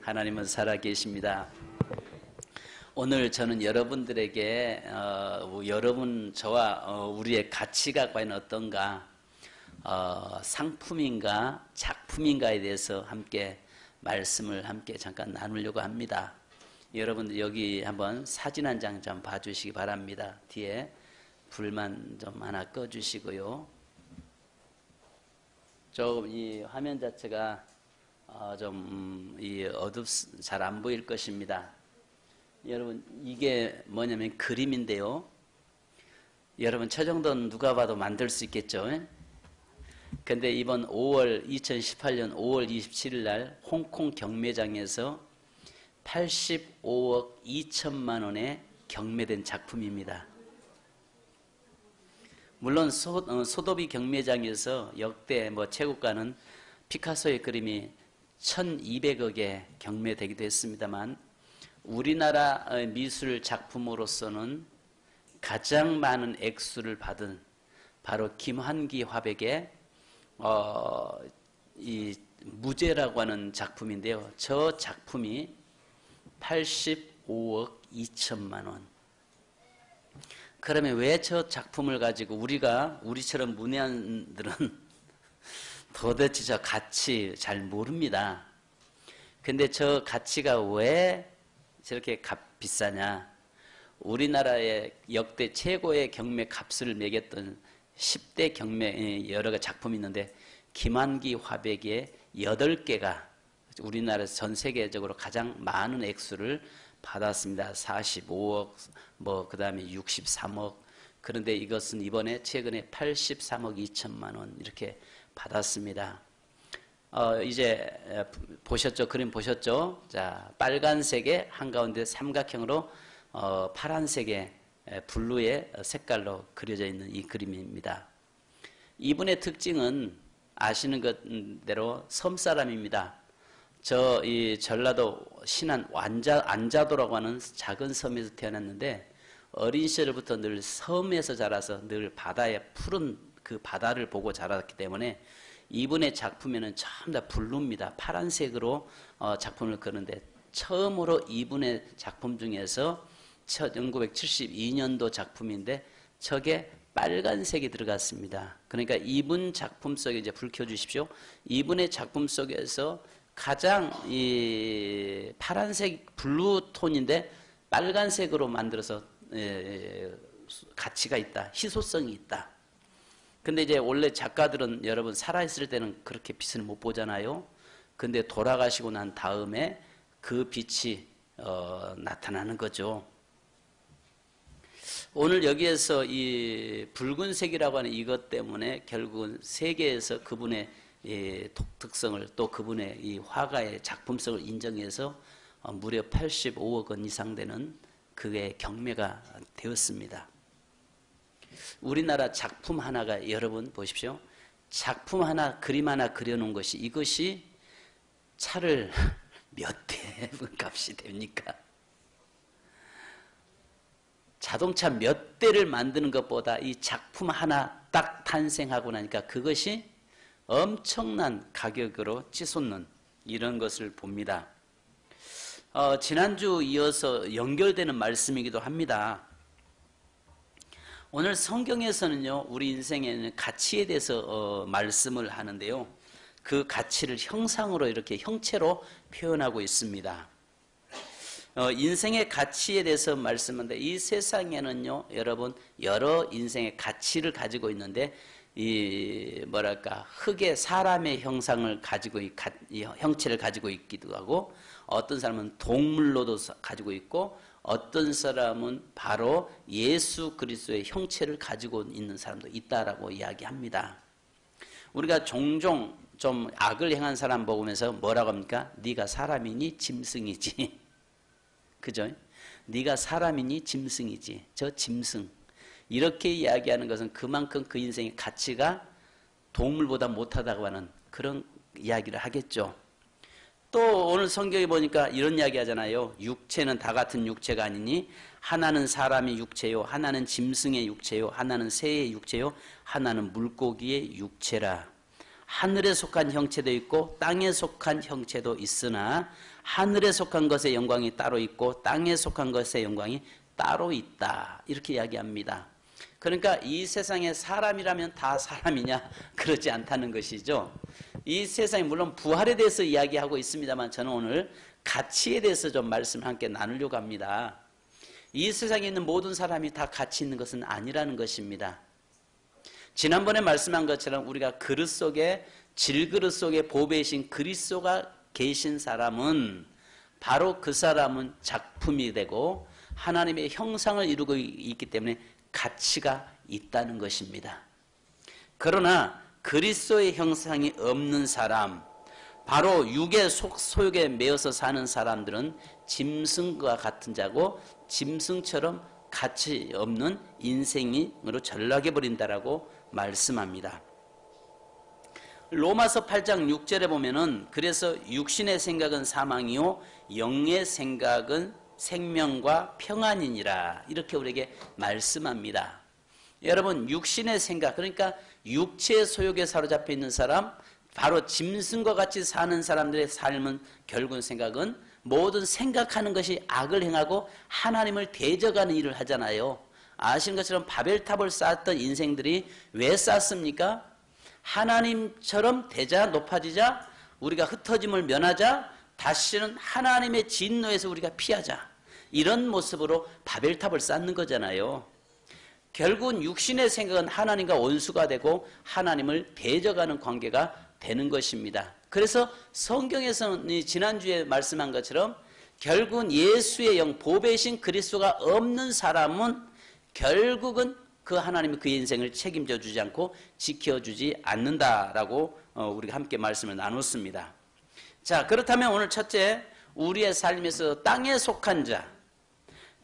하나님은 살아계십니다. 오늘 저는 여러분들에게 여러분 저와 우리의 가치가 과연 어떤가, 상품인가 작품인가에 대해서 함께 말씀을 함께 잠깐 나누려고 합니다. 여러분들 여기 한번 사진 한 장 좀 봐주시기 바랍니다. 뒤에 불만 좀 하나 꺼주시고요. 조금 이 화면 자체가 좀 잘 안 보일 것입니다. 여러분 이게 뭐냐면 그림인데요. 여러분 저 정도는 누가 봐도 만들 수 있겠죠. 근데 이번 2018년 5월 27일 날 홍콩 경매장에서 85억 2천만 원에 경매된 작품입니다. 물론 소도비 경매장에서 역대 최고가는 피카소의 그림이 1200억에 경매되기도 했습니다만, 우리나라 미술 작품으로서는 가장 많은 액수를 받은 바로 김환기 화백의 이 무죄라고 하는 작품인데요. 저 작품이 85억 2천만 원. 그러면 왜 저 작품을 가지고 우리처럼 문외한들은 도대체 저 가치 잘 모릅니다. 근데 저 가치가 왜 저렇게 비싸냐? 우리나라의 역대 최고의 경매 값을 매겼던 10대 경매 여러 작품이 있는데, 김환기 화백의 8개가 우리나라에서 전 세계적으로 가장 많은 액수를 받았습니다. 45억, 그 다음에 63억. 그런데 이것은 이번에 최근에 83억 2천만 원 이렇게 받았습니다. 이제 보셨죠? 그림 보셨죠? 자, 빨간색의 한가운데 삼각형으로 파란색의 블루의 색깔로 그려져 있는 이 그림입니다. 이분의 특징은 아시는 것대로 섬사람입니다. 이 전라도 신안 안자도라고 하는 작은 섬에서 태어났는데, 어린 시절부터 늘 섬에서 자라서 늘 바다의 푸른 그 바다를 보고 자랐기 때문에 이분의 작품에는 전부 다 블루입니다. 파란색으로 작품을 그리는데, 처음으로 이분의 작품 중에서 1972년도 작품인데 저게 빨간색이 들어갔습니다. 그러니까 이분 작품 속에 이제 불 켜주십시오. 이분의 작품 속에서 가장 이 파란색 블루 톤인데 빨간색으로 만들어서 가치가 있다, 희소성이 있다. 근데 이제 원래 작가들은 여러분 살아있을 때는 그렇게 빛을 못 보잖아요. 근데 돌아가시고 난 다음에 그 빛이 나타나는 거죠. 오늘 여기에서 이 붉은색이라고 하는 이것 때문에 결국은 세계에서 그분의 독특성을, 또 그분의 이 화가의 작품성을 인정해서 무려 85억 원 이상 되는 그게 경매가 되었습니다. 우리나라 작품 하나가, 여러분 보십시오. 작품 하나, 그림 하나 그려놓은 것이, 이것이 차를 몇 대 값이 됩니까? 자동차 몇 대를 만드는 것보다 이 작품 하나 딱 탄생하고 나니까 그것이 엄청난 가격으로 치솟는 이런 것을 봅니다. 지난주 이어서 연결되는 말씀이기도 합니다. 오늘 성경에서는요, 우리 인생에는 가치에 대해서 말씀을 하는데요, 그 가치를 형상으로 이렇게 형체로 표현하고 있습니다. 인생의 가치에 대해서 말씀하는데, 이 세상에는요, 여러분 여러 인생의 가치를 가지고 있는데, 흙의 사람의 형상을 가지고 형체를 가지고 있기도 하고, 어떤 사람은 동물로도 가지고 있고, 어떤 사람은 바로 예수 그리스도의 형체를 가지고 있는 사람도 있다라고 이야기합니다. 우리가 종종 좀 악을 행한 사람 보면서 뭐라고 합니까? 네가 사람이니 짐승이지. 그죠? 네가 사람이니 짐승이지. 저 짐승. 이렇게 이야기하는 것은 그만큼 그 인생의 가치가 동물보다 못하다고 하는 그런 이야기를 하겠죠. 또 오늘 성경에 보니까 이런 이야기 하잖아요. 육체는 다 같은 육체가 아니니 하나는 사람의 육체요, 하나는 짐승의 육체요, 하나는 새의 육체요, 하나는 물고기의 육체라. 하늘에 속한 형체도 있고 땅에 속한 형체도 있으나 하늘에 속한 것의 영광이 따로 있고 땅에 속한 것의 영광이 따로 있다. 이렇게 이야기합니다. 그러니까 이 세상에 사람이라면 다 사람이냐? 그렇지 않다는 것이죠. 이 세상에 물론 부활에 대해서 이야기하고 있습니다만 저는 오늘 가치에 대해서 좀 말씀을 함께 나누려고 합니다. 이 세상에 있는 모든 사람이 다 가치 있는 것은 아니라는 것입니다. 지난번에 말씀한 것처럼 우리가 그릇 속에 질그릇 속에 보배이신 그리스도가 계신 사람은 바로 그 사람은 작품이 되고 하나님의 형상을 이루고 있기 때문에 가치가 있다는 것입니다. 그러나 그리스도의 형상이 없는 사람, 바로 육의 소욕에 매여서 사는 사람들은 짐승과 같은 자고 짐승처럼 가치 없는 인생으로 전락해 버린다라고 말씀합니다. 로마서 8장 6절에 보면은 그래서 육신의 생각은 사망이요 영의 생각은 생명과 평안이니라 이렇게 우리에게 말씀합니다. 여러분 육신의 생각 그러니까 육체의 소욕에 사로잡혀 있는 사람 바로 짐승과 같이 사는 사람들의 삶은 결국은 생각은 모든 생각하는 것이 악을 행하고 하나님을 대적하는 일을 하잖아요. 아시는 것처럼 바벨탑을 쌓았던 인생들이 왜 쌓습니까? 하나님처럼 되자 높아지자 우리가 흩어짐을 면하자 다시는 하나님의 진노에서 우리가 피하자 이런 모습으로 바벨탑을 쌓는 거잖아요. 결국은 육신의 생각은 하나님과 원수가 되고 하나님을 대적하는 관계가 되는 것입니다. 그래서 성경에서는 지난주에 말씀한 것처럼 결국은 예수의 영 보배이신 그리스도가 없는 사람은 결국은 그 하나님이 그의 인생을 책임져 주지 않고 지켜주지 않는다라고 우리가 함께 말씀을 나눴습니다. 자, 그렇다면 오늘 첫째 우리의 삶에서 땅에 속한 자,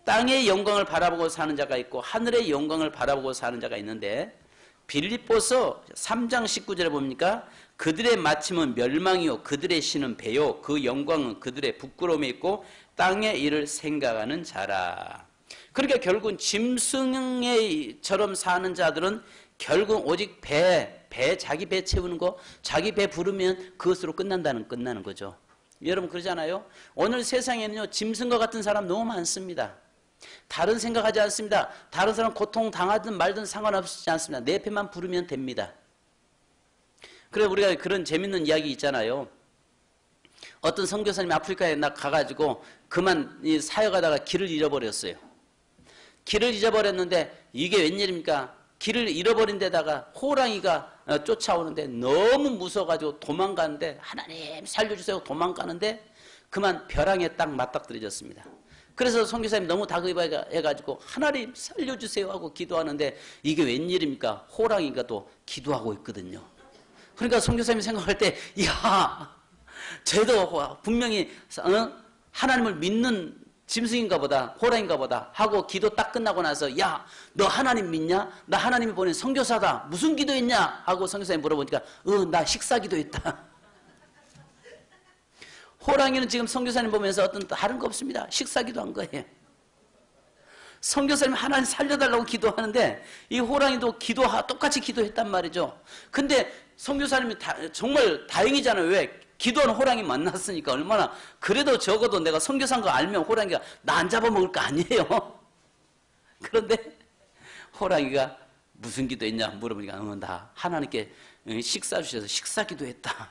땅의 영광을 바라보고 사는 자가 있고 하늘의 영광을 바라보고 사는 자가 있는데 빌립보서 3장 19절에 봅니까? 그들의 마침은 멸망이요 그들의 신은 배요 그 영광은 그들의 부끄러움에 있고 땅의 일을 생각하는 자라. 그러니까 결국은 짐승처럼 사는 자들은 결국 오직 자기 배 채우는 거, 자기 배 부르면 그것으로 끝나는 거죠. 여러분 그러잖아요. 오늘 세상에는요 짐승과 같은 사람 너무 많습니다. 다른 생각하지 않습니다. 다른 사람 고통 당하든 말든 상관없지 않습니다. 내 배만 부르면 됩니다. 그래 우리가 그런 재밌는 이야기 있잖아요. 어떤 선교사님이 아프리카에 가가지고 그만 사역하다가 길을 잃어버렸어요. 길을 잊어버렸는데 이게 웬일입니까? 길을 잃어버린 데다가 호랑이가 쫓아오는데 너무 무서워가지고 도망가는데 하나님 살려주세요 도망가는데 그만 벼랑에 딱 맞닥뜨려졌습니다. 그래서 선교사님이 너무 다급해가지고 하나님 살려주세요 하고 기도하는데 이게 웬일입니까? 호랑이가 또 기도하고 있거든요. 그러니까 선교사님이 생각할 때 이야 쟤도 분명히 하나님을 믿는 짐승인가 보다 호랑인가 보다 하고 기도 딱 끝나고 나서 야 너 하나님 믿냐? 나 하나님이 보낸 선교사다. 무슨 기도했냐? 하고 선교사님 물어보니까 나 식사 기도했다. 호랑이는 지금 선교사님 보면서 어떤 다른 거 없습니다. 식사 기도한 거예요. 선교사님 하나님 살려달라고 기도하는데 이 호랑이도 똑같이 기도했단 말이죠. 근데 선교사님이 정말 다행이잖아요. 왜? 기도하는 호랑이 만났으니까 얼마나 그래도 적어도 내가 선교사인 거 알면 호랑이가 나 안 잡아먹을 거 아니에요. 그런데 호랑이가 무슨 기도했냐 물어보니까 나 하나님께 식사 주셔서 식사 기도했다.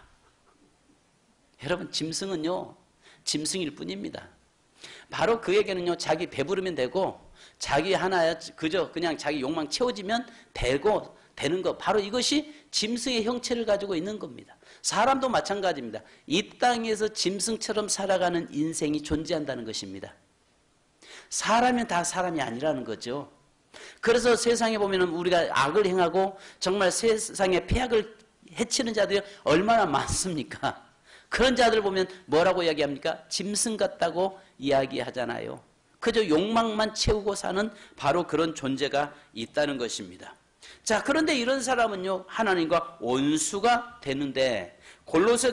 여러분 짐승은요 짐승일 뿐입니다. 바로 그에게는요 자기 배부르면 되고 자기 하나야 그저 그냥 자기 욕망 채워지면 되는 거 바로 이것이 짐승의 형체를 가지고 있는 겁니다. 사람도 마찬가지입니다. 이 땅에서 짐승처럼 살아가는 인생이 존재한다는 것입니다. 사람은 다 사람이 아니라는 거죠. 그래서 세상에 보면 우리가 악을 행하고 정말 세상에 폐악을 해치는 자들이 얼마나 많습니까? 그런 자들 보면 뭐라고 이야기합니까? 짐승 같다고 이야기하잖아요. 그저 욕망만 채우고 사는 바로 그런 존재가 있다는 것입니다. 자, 그런데 이런 사람은요 하나님과 원수가 되는데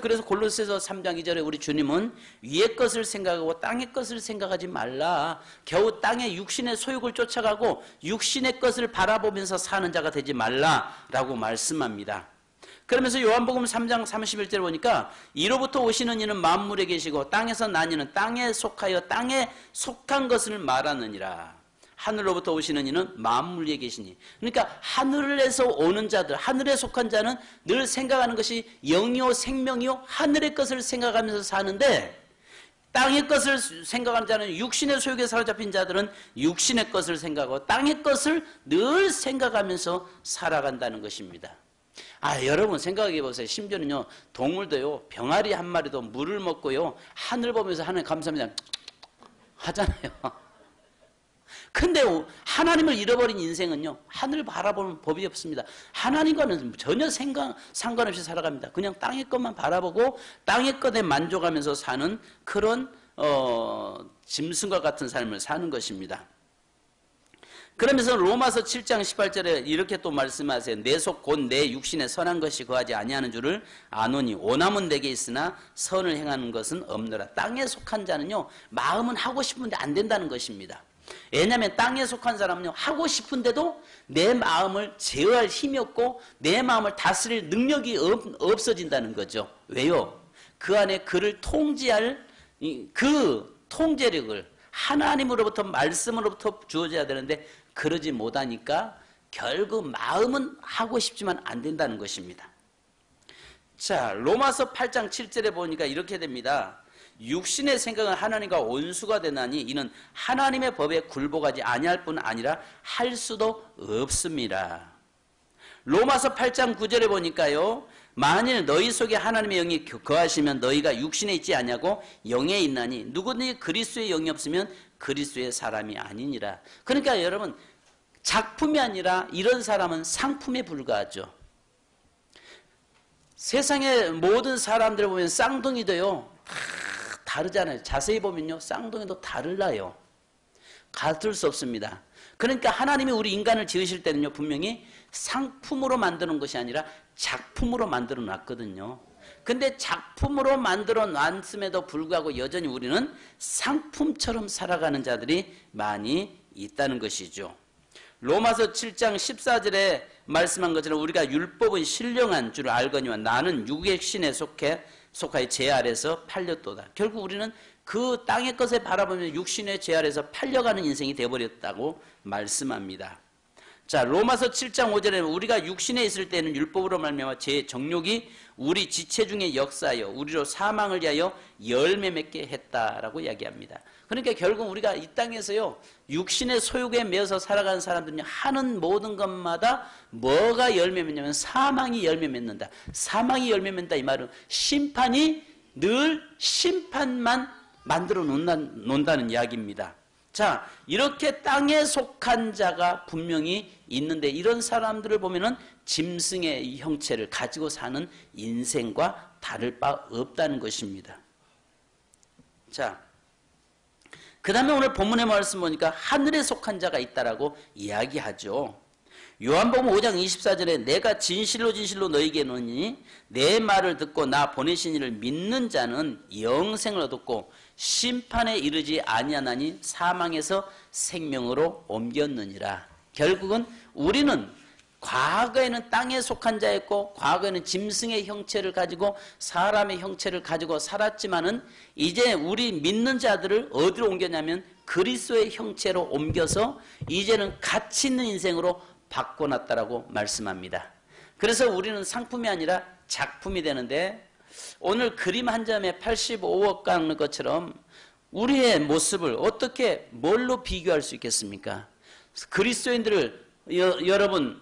그래서 골로새서 3장 2절에 우리 주님은 위의 것을 생각하고 땅의 것을 생각하지 말라. 겨우 땅의 육신의 소욕을 쫓아가고 육신의 것을 바라보면서 사는 자가 되지 말라라고 말씀합니다. 그러면서 요한복음 3장 31절 보니까 이로부터 오시는 이는 만물에 계시고 땅에서 난 이는 땅에 속하여 땅에 속한 것을 말하느니라. 하늘로부터 오시는 이는 만물 위에 계시니. 그러니까 하늘에서 오는 자들, 하늘에 속한 자는 늘 생각하는 것이 영이요 생명이요 하늘의 것을 생각하면서 사는데, 땅의 것을 생각하는 자는, 육신의 소욕에 사로잡힌 자들은 육신의 것을 생각하고 땅의 것을 늘 생각하면서 살아간다는 것입니다. 여러분 생각해 보세요. 심지어는요, 동물도요, 병아리 한 마리도 물을 먹고요, 하늘 보면서 하나님 감사합니다 하잖아요. 근데 하나님을 잃어버린 인생은요, 하늘 바라보는 법이 없습니다. 하나님과는 전혀 상관없이 살아갑니다. 그냥 땅의 것만 바라보고 땅의 것에 만족하면서 사는 그런 짐승과 같은 삶을 사는 것입니다. 그러면서 로마서 7장 18절에 이렇게 또 말씀하세요. 내 속 곧 내 육신에 선한 것이 거하지 아니하는 줄을 아노니 오남은 내게 있으나 선을 행하는 것은 없노라. 땅에 속한 자는요, 마음은 하고 싶은데 안 된다는 것입니다. 왜냐하면 땅에 속한 사람은요, 하고 싶은데도 내 마음을 제어할 힘이 없고 내 마음을 다스릴 능력이 없어진다는 거죠. 왜요? 그 안에 그를 통제할 그 통제력을 하나님으로부터, 말씀으로부터 주어져야 되는데 그러지 못하니까 결국 마음은 하고 싶지만 안 된다는 것입니다. 자, 로마서 8장 7절에 보니까 이렇게 됩니다. 육신의 생각은 하나님과 원수가 되나니 이는 하나님의 법에 굴복하지 아니할 뿐 아니라 할 수도 없습니다. 로마서 8장 9절에 보니까요, 만일 너희 속에 하나님의 영이 거하시면 너희가 육신에 있지 아니하고 영에 있나니 누구든지 그리스도의 영이 없으면 그리스도의 사람이 아니니라. 그러니까 여러분, 작품이 아니라 이런 사람은 상품에 불과하죠. 세상의 모든 사람들을 보면 쌍둥이도요, 다르잖아요. 자세히 보면요, 쌍둥이도 달라요. 같을 수 없습니다. 그러니까 하나님이 우리 인간을 지으실 때는요, 분명히 상품으로 만드는 것이 아니라 작품으로 만들어 놨거든요. 근데 작품으로 만들어 놨음에도 불구하고 여전히 우리는 상품처럼 살아가는 자들이 많이 있다는 것이죠. 로마서 7장 14절에 말씀한 것처럼 우리가 율법은 신령한 줄 알거니와 나는 육의 신에 속하여 제 아래서 팔렸도다. 결국 우리는 그 땅의 것에 바라보면 육신의 제 아래서 팔려가는 인생이 되어버렸다고 말씀합니다. 자, 로마서 7장 5절에는 우리가 육신에 있을 때는 율법으로 말미암아 제 정욕이 우리 지체 중에 역사하여 우리로 사망을 위하여 열매 맺게 했다라고 이야기합니다. 그러니까 결국 우리가 이 땅에서요, 육신의 소욕에 매여서 살아가는 사람들은 하는 모든 것마다 뭐가 열매 맺냐면 사망이 열매 맺는다. 사망이 열매 맺는다, 이 말은 심판이 늘 심판만 만들어 놓는다는 이야기입니다. 자, 이렇게 땅에 속한 자가 분명히 있는데 이런 사람들을 보면은 짐승의 형체를 가지고 사는 인생과 다를 바 없다는 것입니다. 자, 그 다음에 오늘 본문의 말씀 보니까 하늘에 속한 자가 있다라고 이야기하죠. 요한복음 5장 24절에 내가 진실로 진실로 너희에게 이르노니 내 말을 듣고 나 보내신 이를 믿는 자는 영생을 얻었고 심판에 이르지 아니하나니 사망에서 생명으로 옮겼느니라. 결국은 우리는 과거에는 땅에 속한 자였고 과거에는 짐승의 형체를 가지고 사람의 형체를 가지고 살았지만은 이제 우리 믿는 자들을 어디로 옮겼냐면 그리스도의 형체로 옮겨서 이제는 가치 있는 인생으로 바꿔놨다라고 말씀합니다. 그래서 우리는 상품이 아니라 작품이 되는데 오늘 그림 한 점에 85억 깎는 것처럼 우리의 모습을 어떻게 뭘로 비교할 수 있겠습니까? 그리스도인들을 여러분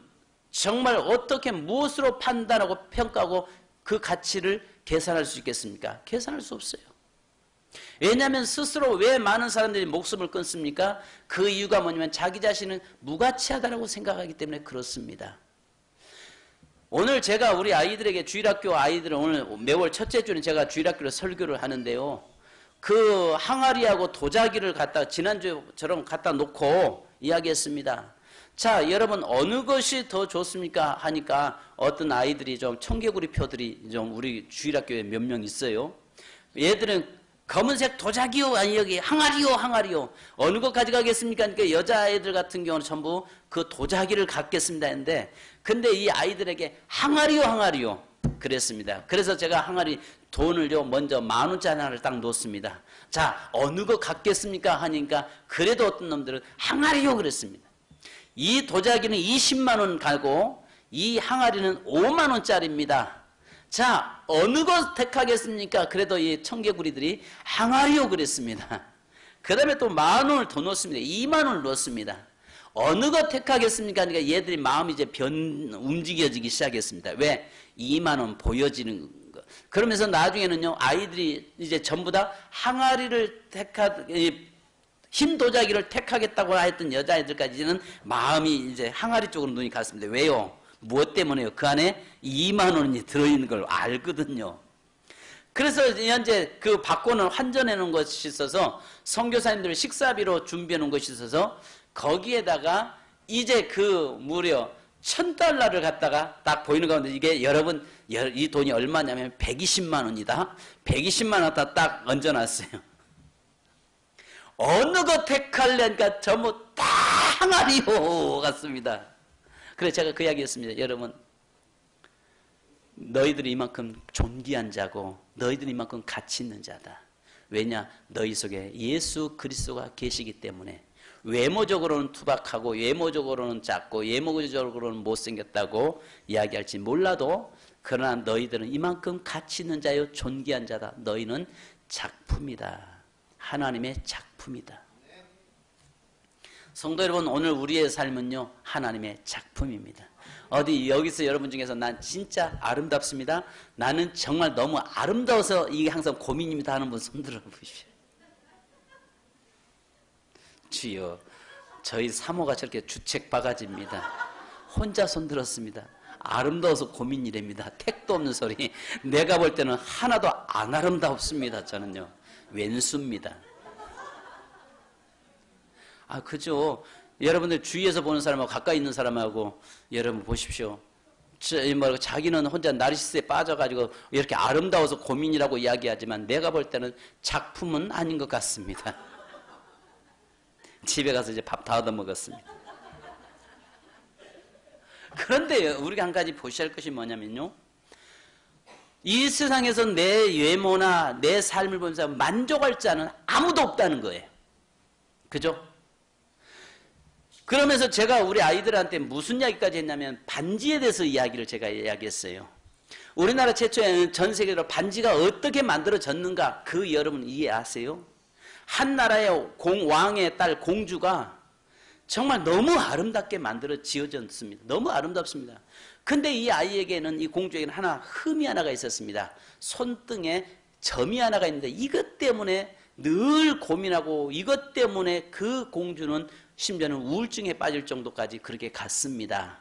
정말 어떻게 무엇으로 판단하고 평가하고 그 가치를 계산할 수 있겠습니까? 계산할 수 없어요. 왜냐하면 스스로 왜 많은 사람들이 목숨을 끊습니까? 그 이유가 뭐냐면 자기 자신은 무가치하다고 생각하기 때문에 그렇습니다. 오늘 제가 우리 아이들에게 주일학교 아이들은 오늘 매월 첫째 주는 제가 주일학교로 설교를 하는데요. 그 항아리하고 도자기를 갖다 지난주처럼 갖다 놓고 이야기했습니다. 자, 여러분 어느 것이 더 좋습니까? 하니까 어떤 아이들이 좀 청개구리 표들이 좀 우리 주일학교에 몇 명 있어요. 얘들은 검은색 도자기요, 아니 여기 항아리요, 항아리요. 어느 것 가져가겠습니까? 그러니까 여자아이들 같은 경우는 전부 그 도자기를 갖겠습니다 했는데 근데 이 아이들에게 항아리요, 항아리요. 그랬습니다. 그래서 제가 항아리 돈을요 먼저 10,000원짜리 하나를 딱 놓습니다. 자, 어느 거 갖겠습니까 하니까 그래도 어떤 놈들은 항아리요 그랬습니다. 이 도자기는 20만 원 가고 이 항아리는 5만 원짜리입니다. 자, 어느 거 택하겠습니까? 그래도 이 청개구리들이 항아리요 그랬습니다. 그 다음에 또 10,000원을 더 넣습니다. 2만 원을 넣습니다. 어느 거 택하겠습니까? 그러니까 얘들이 마음이 이제 움직여지기 시작했습니다. 왜? 2만 원 보여지는 거. 그러면서 나중에는요, 아이들이 이제 전부 다 항아리를 흰 도자기를 택하겠다고 했던 여자애들까지는 마음이 이제 항아리 쪽으로 눈이 갔습니다. 왜요? 무엇 때문에요? 그 안에 2만 원이 들어있는 걸 알거든요. 그래서 현재 그 바꿔놓은 환전해 놓은 것이 있어서 선교사님들 식사비로 준비해 놓은 것이 있어서 거기에다가 이제 그 무려 $1,000를 갖다가 딱 보이는 가운데 이게 여러분 이 돈이 얼마냐면 120만 원이다. 120만 원 갖다 딱 얹어놨어요. 어느 거 택할래니까 전부 다 항아리요 같습니다. 그래서 제가 그 이야기 했습니다. 여러분, 너희들이 이만큼 존귀한 자고 너희들이 이만큼 가치 있는 자다. 왜냐? 너희 속에 예수 그리스도가 계시기 때문에. 외모적으로는 투박하고 외모적으로는 작고 외모적으로는 못생겼다고 이야기할지 몰라도 그러나 너희들은 이만큼 가치 있는 자요 존귀한 자다. 너희는 작품이다. 하나님의 작품이다. 성도 여러분, 오늘 우리의 삶은요 하나님의 작품입니다. 어디 여기서 여러분 중에서 난 진짜 아름답습니다. 나는 정말 너무 아름다워서 이게 항상 고민입니다 하는 분 손 들어 보십시오. 주여, 저희 사모가 저렇게 주책 바가지입니다. 혼자 손 들었습니다. 아름다워서 고민이랍니다. 택도 없는 소리. 내가 볼 때는 하나도 안 아름답습니다. 저는요 왼수입니다. 아, 그죠? 여러분들 주위에서 보는 사람하고 가까이 있는 사람하고 여러분 보십시오. 자기는 혼자 나르시스에 빠져가지고 이렇게 아름다워서 고민이라고 이야기하지만 내가 볼 때는 작품은 아닌 것 같습니다. 집에 가서 이제 밥 다 얻어먹었습니다. 그런데 우리가 한 가지 보셔야 할 것이 뭐냐면요, 이 세상에서 내 외모나 내 삶을 보면서 만족할 자는 아무도 없다는 거예요. 그죠? 그러면서 제가 우리 아이들한테 무슨 이야기까지 했냐면 반지에 대해서 이야기를 제가 이야기했어요. 우리나라 최초에 전 세계로 반지가 어떻게 만들어졌는가 그 여러분 이해하세요? 한 나라의 왕의 딸 공주가 정말 너무 아름답게 만들어 지어졌습니다. 너무 아름답습니다. 근데 이 아이에게는, 이 공주에게는 흠이 하나가 있었습니다. 손등에 점이 하나가 있는데 이것 때문에 늘 고민하고 이것 때문에 그 공주는 심지어는 우울증에 빠질 정도까지 그렇게 갔습니다.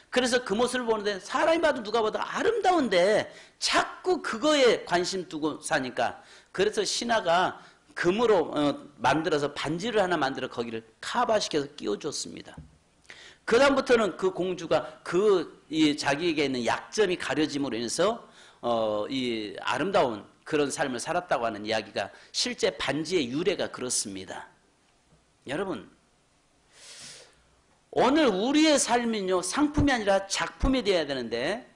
그래서 그 모습을 보는데 사람이 봐도 누가 봐도 아름다운데 자꾸 그거에 관심 두고 사니까, 그래서 신하가 금으로 만들어서 반지를 하나 만들어 거기를 카바시켜서 끼워줬습니다. 그 다음부터는 그 공주가 자기에게 있는 약점이 가려짐으로 인해서 이 아름다운 그런 삶을 살았다고 하는 이야기가 실제 반지의 유래가 그렇습니다. 여러분, 오늘 우리의 삶은요 상품이 아니라 작품이 되어야 되는데,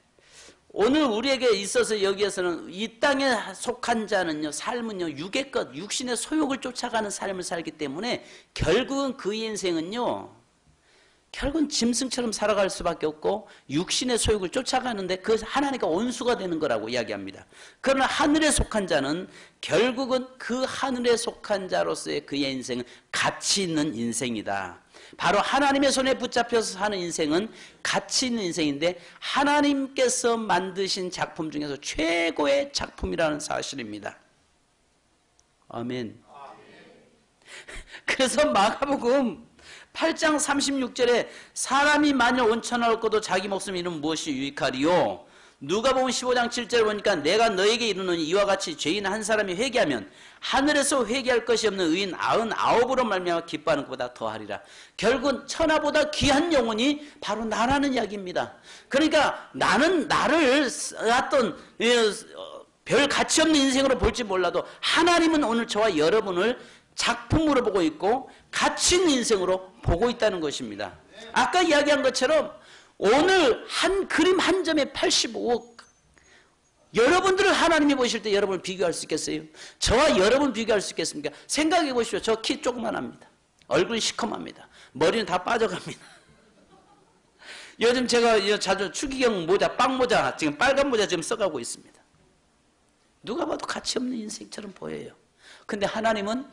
오늘 우리에게 있어서 여기에서는 이 땅에 속한 자는요, 삶은요 육의 것, 육신의 소욕을 쫓아가는 삶을 살기 때문에 결국은 그 인생은요 결국은 짐승처럼 살아갈 수밖에 없고 육신의 소욕을 쫓아가는데 그 하나님과 원수가 되는 거라고 이야기합니다. 그러나 하늘에 속한 자는 결국은 그 하늘에 속한 자로서의 그의 인생은 가치 있는 인생이다. 바로 하나님의 손에 붙잡혀서 사는 인생은 가치 있는 인생인데 하나님께서 만드신 작품 중에서 최고의 작품이라는 사실입니다. 아멘. 그래서 마가복음 8장 36절에 사람이 만일 온천을 얻고도 자기 목숨 잃으면 무엇이 유익하리요? 누가복음 15장 7절 보니까 내가 너에게 이르노니 이와 같이 죄인 한 사람이 회개하면 하늘에서 회개할 것이 없는 의인 99으로 말미암아 기뻐하는 것보다 더하리라. 결국은 천하보다 귀한 영혼이 바로 나라는 이야기입니다. 그러니까 나는 나를 어떤 별 가치 없는 인생으로 볼지 몰라도 하나님은 오늘 저와 여러분을 작품으로 보고 있고 가치 있는 인생으로 보고 있다는 것입니다. 아까 이야기한 것처럼 오늘 한 그림 한 점에 85억 여러분들을 하나님이 보실 때 여러분을 비교할 수 있겠어요? 저와 여러분 비교할 수 있겠습니까? 생각해 보십시오. 저 키 조그만합니다. 얼굴이 시커멉니다. 머리는 다 빠져갑니다. 요즘 제가 자주 추기경 모자, 빵모자, 지금 빨간 모자 지금 써가고 있습니다. 누가 봐도 가치 없는 인생처럼 보여요. 근데 하나님은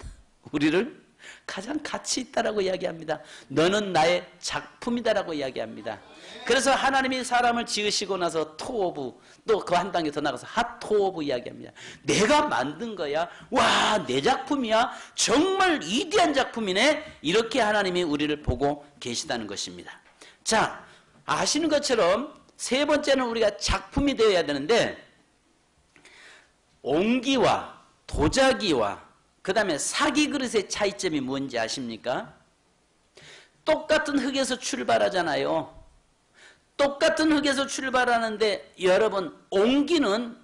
우리를 가장 가치 있다라고 이야기합니다. 너는 나의 작품이다라고 이야기합니다. 그래서 하나님이 사람을 지으시고 나서 토오브, 또 그 한 단계 더 나가서 핫토오브 이야기합니다. 내가 만든 거야. 와, 내 작품이야. 정말 위대한 작품이네. 이렇게 하나님이 우리를 보고 계시다는 것입니다. 자, 아시는 것처럼 세 번째는 우리가 작품이 되어야 되는데, 옹기와 도자기와 그 다음에 사기 그릇의 차이점이 뭔지 아십니까? 똑같은 흙에서 출발하잖아요. 똑같은 흙에서 출발하는데 여러분, 옹기는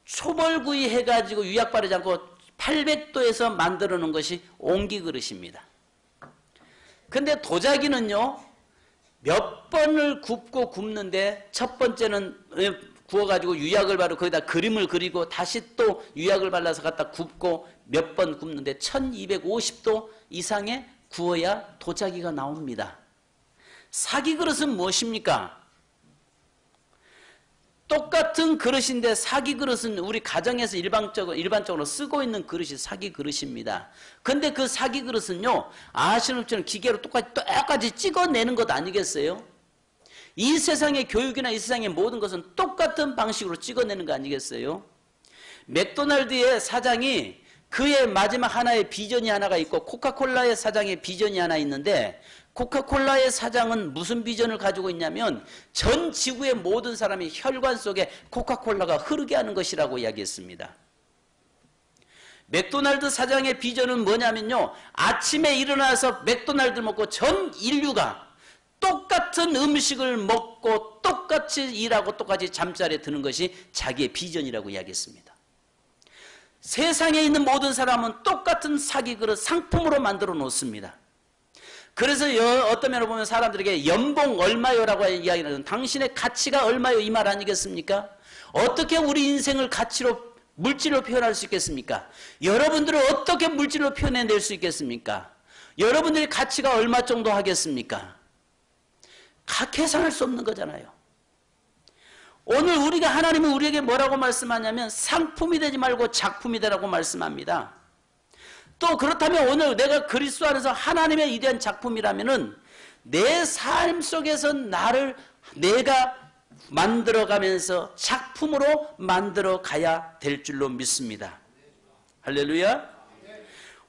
초벌구이 해가지고 유약 바르지 않고 800도에서 만들어 놓은 것이 옹기 그릇입니다. 근데 도자기는요, 몇 번을 굽고 굽는데 첫 번째는 구워가지고 유약을 바르고 거기다 그림을 그리고 다시 또 유약을 발라서 갖다 굽고 몇 번 굽는데 1250도 이상의 구워야 도자기가 나옵니다. 사기 그릇은 무엇입니까? 똑같은 그릇인데 사기 그릇은 우리 가정에서 일반적으로 쓰고 있는 그릇이 사기 그릇입니다. 근데 그 사기 그릇은요, 아시는 것처럼 기계로 똑같이 찍어내는 것 아니겠어요? 이 세상의 교육이나 이 세상의 모든 것은 똑같은 방식으로 찍어내는 거 아니겠어요? 맥도날드의 사장이 그의 마지막 하나의 비전이 하나가 있고 코카콜라의 사장의 비전이 하나 있는데, 코카콜라의 사장은 무슨 비전을 가지고 있냐면 전 지구의 모든 사람이 혈관 속에 코카콜라가 흐르게 하는 것이라고 이야기했습니다. 맥도날드 사장의 비전은 뭐냐면요, 아침에 일어나서 맥도날드 먹고 전 인류가 똑같은 음식을 먹고 똑같이 일하고 똑같이 잠자리에 드는 것이 자기의 비전이라고 이야기했습니다. 세상에 있는 모든 사람은 똑같은 사기 그릇 상품으로 만들어 놓습니다. 그래서 어떤 면으로 보면 사람들에게 연봉 얼마요라고 이야기하는, 당신의 가치가 얼마요, 이 말 아니겠습니까? 어떻게 우리 인생을 가치로, 물질로 표현할 수 있겠습니까? 여러분들은 어떻게 물질로 표현해낼 수 있겠습니까? 여러분들의 가치가 얼마 정도 하겠습니까? 계산할 수 없는 거잖아요. 오늘 우리가, 하나님은 우리에게 뭐라고 말씀하냐면 상품이 되지 말고 작품이 되라고 말씀합니다. 또 그렇다면 오늘 내가 그리스도 안에서 하나님의 위대한 작품이라면은 내 삶 속에서 내가 만들어가면서 작품으로 만들어가야 될 줄로 믿습니다. 할렐루야.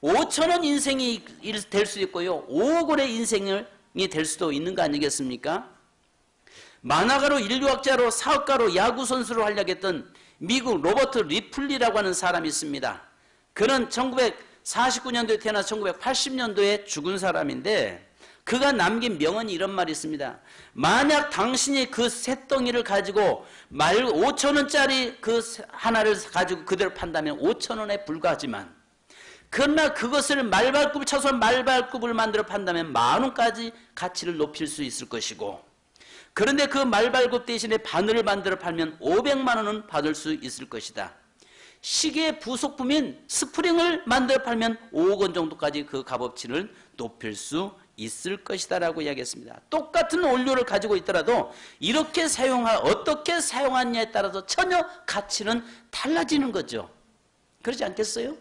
5천원 인생이 될 수 있고요, 5억 원의 인생이 될 수도 있는 거 아니겠습니까? 만화가로, 인류학자로, 사업가로, 야구선수로 활약했던 미국 로버트 리플리라고 하는 사람이 있습니다. 그는 1949년도에 태어나서 1980년도에 죽은 사람인데, 그가 남긴 명언이 이런 말이 있습니다. 만약 당신이 그 쇳덩이를 가지고 5천원짜리 그 하나를 가지고 그대로 판다면 5천원에 불과하지만, 그러나 그것을 말발굽을 쳐서 말발굽을 만들어 판다면 10,000원까지 가치를 높일 수 있을 것이고, 그런데 그 말발굽 대신에 바늘을 만들어 팔면 500만 원은 받을 수 있을 것이다. 시계의 부속품인 스프링을 만들어 팔면 5억 원 정도까지 그 값어치를 높일 수 있을 것이다 라고 이야기했습니다. 똑같은 원료를 가지고 있더라도 이렇게 어떻게 사용하느냐에 따라서 전혀 가치는 달라지는 거죠. 그렇지 않겠어요?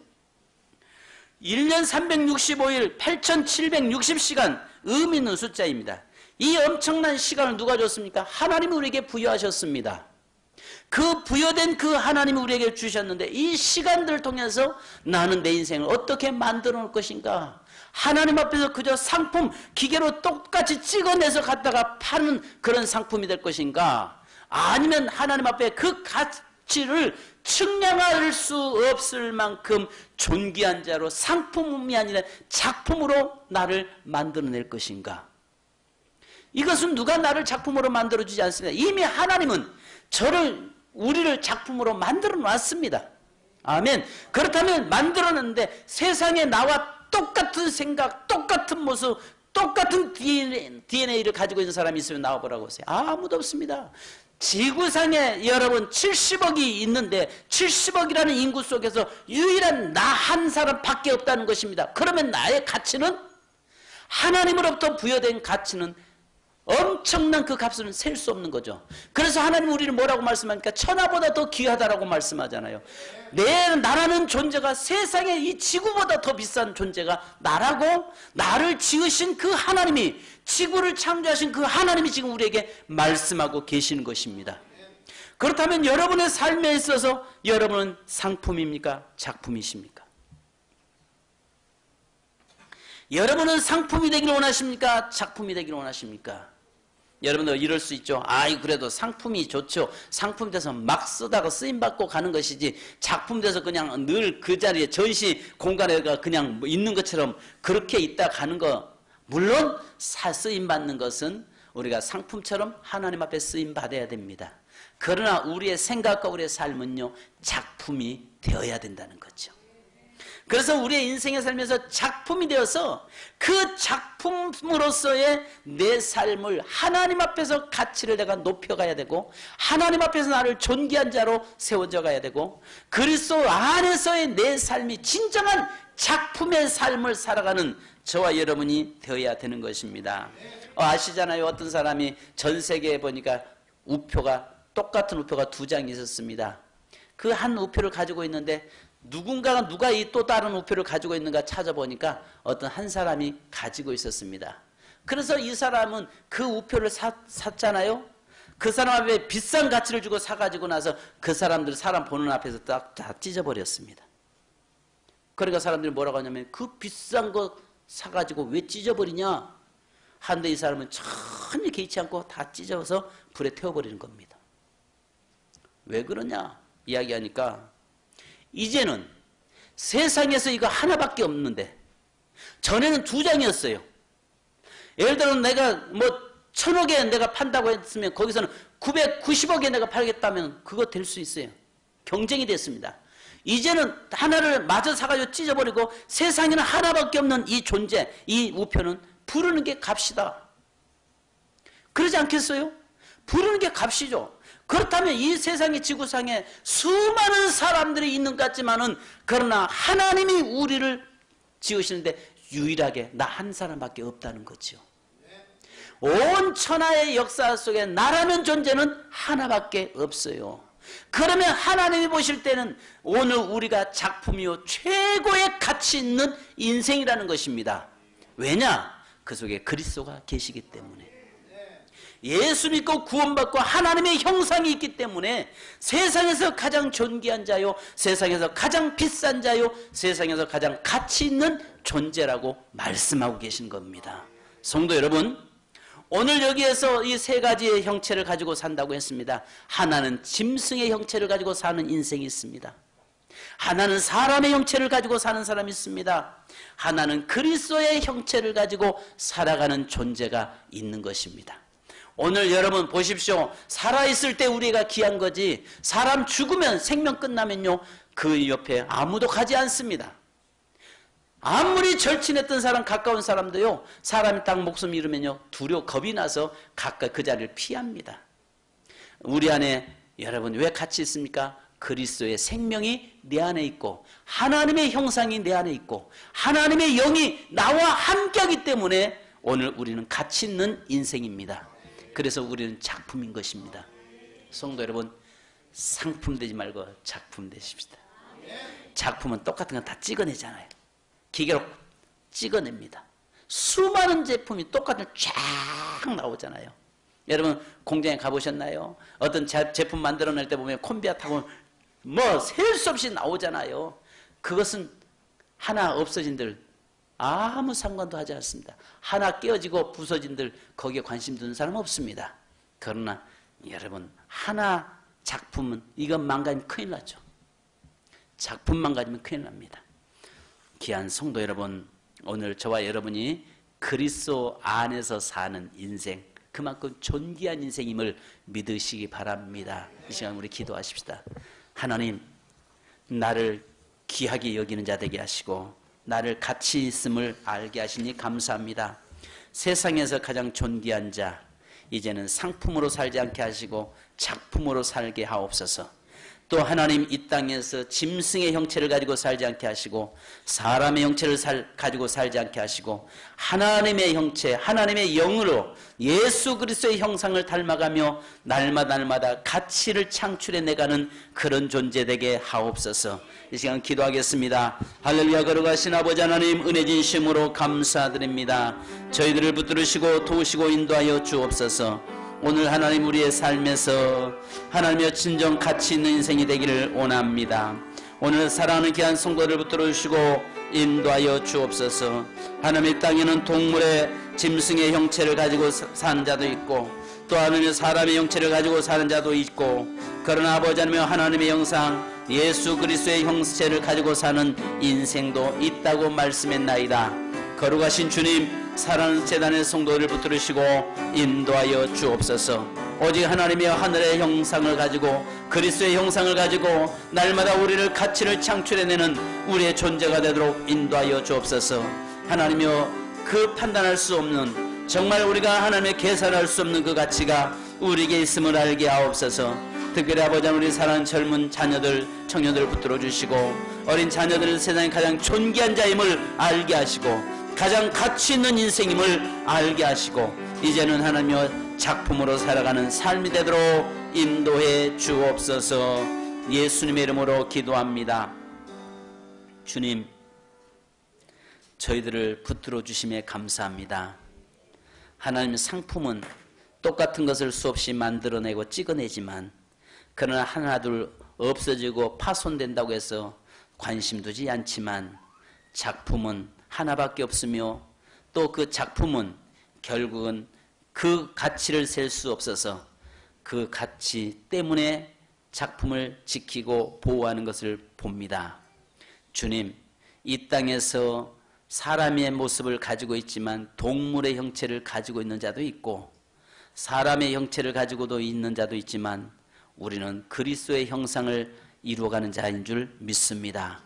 1년 365일 8760시간, 의미 있는 숫자입니다. 이 엄청난 시간을 누가 줬습니까? 하나님이 우리에게 부여하셨습니다. 그 부여된 그 하나님이 우리에게 주셨는데, 이 시간들을 통해서 나는 내 인생을 어떻게 만들어 놓을 것인가? 하나님 앞에서 그저 상품, 기계로 똑같이 찍어내서 갖다가 파는 그런 상품이 될 것인가? 아니면 하나님 앞에 그 가치를 측량할 수 없을 만큼 존귀한 자로, 상품이 아니라 작품으로 나를 만들어낼 것인가? 이것은 누가 나를 작품으로 만들어주지 않습니다. 이미 하나님은 우리를 작품으로 만들어 놨습니다. 아멘. 그렇다면 만들어놨는데 세상에 나와 똑같은 생각, 똑같은 모습, 똑같은 DNA를 가지고 있는 사람이 있으면 나와보라고 하세요. 아무도 없습니다. 지구상에 여러분 70억이 있는데 70억이라는 인구 속에서 유일한 나 한 사람밖에 없다는 것입니다. 그러면 나의 가치는, 하나님으로부터 부여된 가치는 엄청난 그 값은 셀 수 없는 거죠. 그래서 하나님 우리를 뭐라고 말씀하니까 천하보다 더 귀하다라고 말씀하잖아요. 나라는 존재가 세상에 이 지구보다 더 비싼 존재가 나라고, 나를 지으신 그 하나님이, 지구를 창조하신 그 하나님이 지금 우리에게 말씀하고 계시는 것입니다. 그렇다면 여러분의 삶에 있어서 여러분은 상품입니까? 작품이십니까? 여러분은 상품이 되기를 원하십니까? 작품이 되기를 원하십니까? 여러분도 이럴 수 있죠. 아이, 그래도 상품이 좋죠. 상품 돼서 막 쓰다가 쓰임받고 가는 것이지, 작품 돼서 그냥 늘 그 자리에 전시 공간에 그냥 있는 것처럼 그렇게 있다 가는 거, 물론 쓰임받는 것은 우리가 상품처럼 하나님 앞에 쓰임받아야 됩니다. 그러나 우리의 생각과 우리의 삶은요, 작품이 되어야 된다는 거죠. 그래서 우리의 인생의 삶에서 작품이 되어서 그 작품으로서의 내 삶을 하나님 앞에서 가치를 내가 높여가야 되고, 하나님 앞에서 나를 존귀한 자로 세워져 가야 되고, 그리스도 안에서의 내 삶이 진정한 작품의 삶을 살아가는 저와 여러분이 되어야 되는 것입니다. 아시잖아요. 어떤 사람이 전 세계에 보니까 우표가, 똑같은 우표가 2장이 있었습니다. 그 한 우표를 가지고 있는데 누가 이 또 다른 우표를 가지고 있는가 찾아보니까 어떤 한 사람이 가지고 있었습니다. 그래서 이 사람은 그 우표를 샀잖아요. 그 사람 앞에 비싼 가치를 주고 사가지고 나서 그 사람 보는 앞에서 다 찢어버렸습니다. 그러니까 사람들이 뭐라고 하냐면, 그 비싼 거 사가지고 왜 찢어버리냐 하는데, 이 사람은 전혀 개의치 않고 다 찢어서 불에 태워버리는 겁니다. 왜 그러냐 이야기하니까, 이제는 세상에서 이거 하나밖에 없는데, 전에는 2장이었어요. 예를 들어 내가 1000억에 내가 판다고 했으면 거기서는 990억에 내가 팔겠다면 그거 될 수 있어요. 경쟁이 됐습니다. 이제는 하나를 마저 사가지고 찢어버리고, 세상에는 하나밖에 없는 이 존재, 이 우표는 부르는 게 값이다. 그러지 않겠어요? 부르는 게 값이죠. 그렇다면 이 세상의 지구상에 수많은 사람들이 있는 것 같지만은, 그러나 하나님이 우리를 지으시는데 유일하게 나 한 사람밖에 없다는 거죠. 온 천하의 역사 속에 나라는 존재는 하나밖에 없어요. 그러면 하나님이 보실 때는 오늘 우리가 작품이요 최고의 가치 있는 인생이라는 것입니다. 왜냐? 그 속에 그리스도가 계시기 때문에. 예수 믿고 구원받고 하나님의 형상이 있기 때문에 세상에서 가장 존귀한 자요, 세상에서 가장 비싼 자요, 세상에서 가장 가치 있는 존재라고 말씀하고 계신 겁니다. 성도 여러분, 오늘 여기에서 이 3가지의 형체를 가지고 산다고 했습니다. 하나는 짐승의 형체를 가지고 사는 인생이 있습니다. 하나는 사람의 형체를 가지고 사는 사람이 있습니다. 하나는 그리스도의 형체를 가지고 살아가는 존재가 있는 것입니다. 오늘 여러분 보십시오. 살아있을 때 우리가 귀한 거지, 사람 죽으면, 생명 끝나면요, 그 옆에 아무도 가지 않습니다. 아무리 절친했던 사람, 가까운 사람도요, 사람이 딱 목숨 잃으면요, 겁이 나서 가까이 그 자리를 피합니다. 우리 안에 여러분 왜 같이 있습니까? 그리스도의 생명이 내 안에 있고, 하나님의 형상이 내 안에 있고, 하나님의 영이 나와 함께하기 때문에 오늘 우리는 가치 있는 인생입니다. 그래서 우리는 작품인 것입니다. 성도 여러분, 상품 되지 말고 작품 되십시다. 작품은 똑같은 건 다 찍어내잖아요. 기계로 찍어냅니다. 수많은 제품이 똑같은 쫙 나오잖아요. 여러분 공장에 가보셨나요? 어떤 제품 만들어낼 때 보면 콤비아 타고 셀 수 없이 나오잖아요. 그것은 하나 없어진들 아무 상관도 하지 않습니다. 하나 깨어지고 부서진들 거기에 관심 두는 사람 없습니다. 그러나 여러분, 하나 작품은 이것 망가지면 큰일 나죠. 작품 망가지면 큰일 납니다. 귀한 성도 여러분, 오늘 저와 여러분이 그리스도 안에서 사는 인생, 그만큼 존귀한 인생임을 믿으시기 바랍니다. 이 시간 우리 기도하십시다. 하나님, 나를 귀하게 여기는 자 되게 하시고 나를 가치 있음을 알게 하시니 감사합니다. 세상에서 가장 존귀한 자, 이제는 상품으로 살지 않게 하시고 작품으로 살게 하옵소서. 또 하나님, 이 땅에서 짐승의 형체를 가지고 살지 않게 하시고 사람의 형체를 가지고 살지 않게 하시고 하나님의 형체, 하나님의 영으로 예수 그리스도의 형상을 닮아가며 날마다 가치를 창출해내가는 그런 존재 되게 하옵소서. 이 시간 기도하겠습니다. 할렐루야. 거룩하신 아버지 하나님, 은혜 진심으로 감사드립니다. 저희들을 붙들으시고 도우시고 인도하여 주옵소서. 오늘 하나님, 우리의 삶에서 하나님의 진정 가치 있는 인생이 되기를 원합니다. 오늘 사랑하는 귀한 성도를 붙들어 주시고 인도하여 주옵소서. 하나님의 땅에는 동물의 짐승의 형체를 가지고 사는 자도 있고 또 하나님의 사람의 형체를 가지고 사는 자도 있고, 그러나 아버지 하나님의 형상 예수 그리스도의 형체를 가지고 사는 인생도 있다고 말씀했나이다. 거룩하신 주님, 사랑하는 재단의 성도를 붙들으시고 인도하여 주옵소서. 오직 하나님의 하늘의 형상을 가지고 그리스도의 형상을 가지고 날마다 우리를 가치를 창출해내는 우리의 존재가 되도록 인도하여 주옵소서. 하나님이여, 그 판단할 수 없는, 정말 우리가 하나님의 계산할 수 없는 그 가치가 우리에게 있음을 알게 하옵소서. 특별히 아버지, 우리 사랑하는 젊은 자녀들, 청년들을 붙들어 주시고 어린 자녀들은 세상에 가장 존귀한 자임을 알게 하시고 가장 가치 있는 인생임을 알게 하시고 이제는 하나님의 작품으로 살아가는 삶이 되도록 인도해 주옵소서. 예수님의 이름으로 기도합니다. 주님, 저희들을 붙들어 주심에 감사합니다. 하나님의 상품은 똑같은 것을 수없이 만들어내고 찍어내지만 그러나 하나둘 없어지고 파손된다고 해서 관심 두지 않지만 작품은 하나밖에 없으며 또 그 작품은 결국은 그 가치를 셀 수 없어서 그 가치 때문에 작품을 지키고 보호하는 것을 봅니다. 주님, 이 땅에서 사람의 모습을 가지고 있지만 동물의 형체를 가지고 있는 자도 있고 사람의 형체를 가지고도 있는 자도 있지만 우리는 그리스도의 형상을 이루어가는 자인 줄 믿습니다.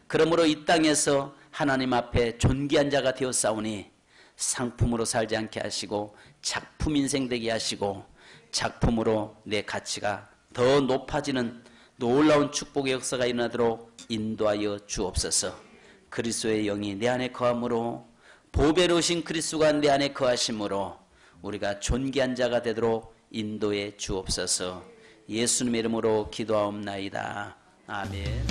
그러므로 이 땅에서 하나님 앞에 존귀한 자가 되었사오니 상품으로 살지 않게 하시고 작품 인생 되게 하시고 작품으로 내 가치가 더 높아지는 놀라운 축복의 역사가 일어나도록 인도하여 주옵소서. 그리스도의 영이 내 안에 거함으로, 보배로우신 그리스도가 내 안에 거하심으로 우리가 존귀한 자가 되도록 인도해 주옵소서. 예수님의 이름으로 기도하옵나이다. 아멘.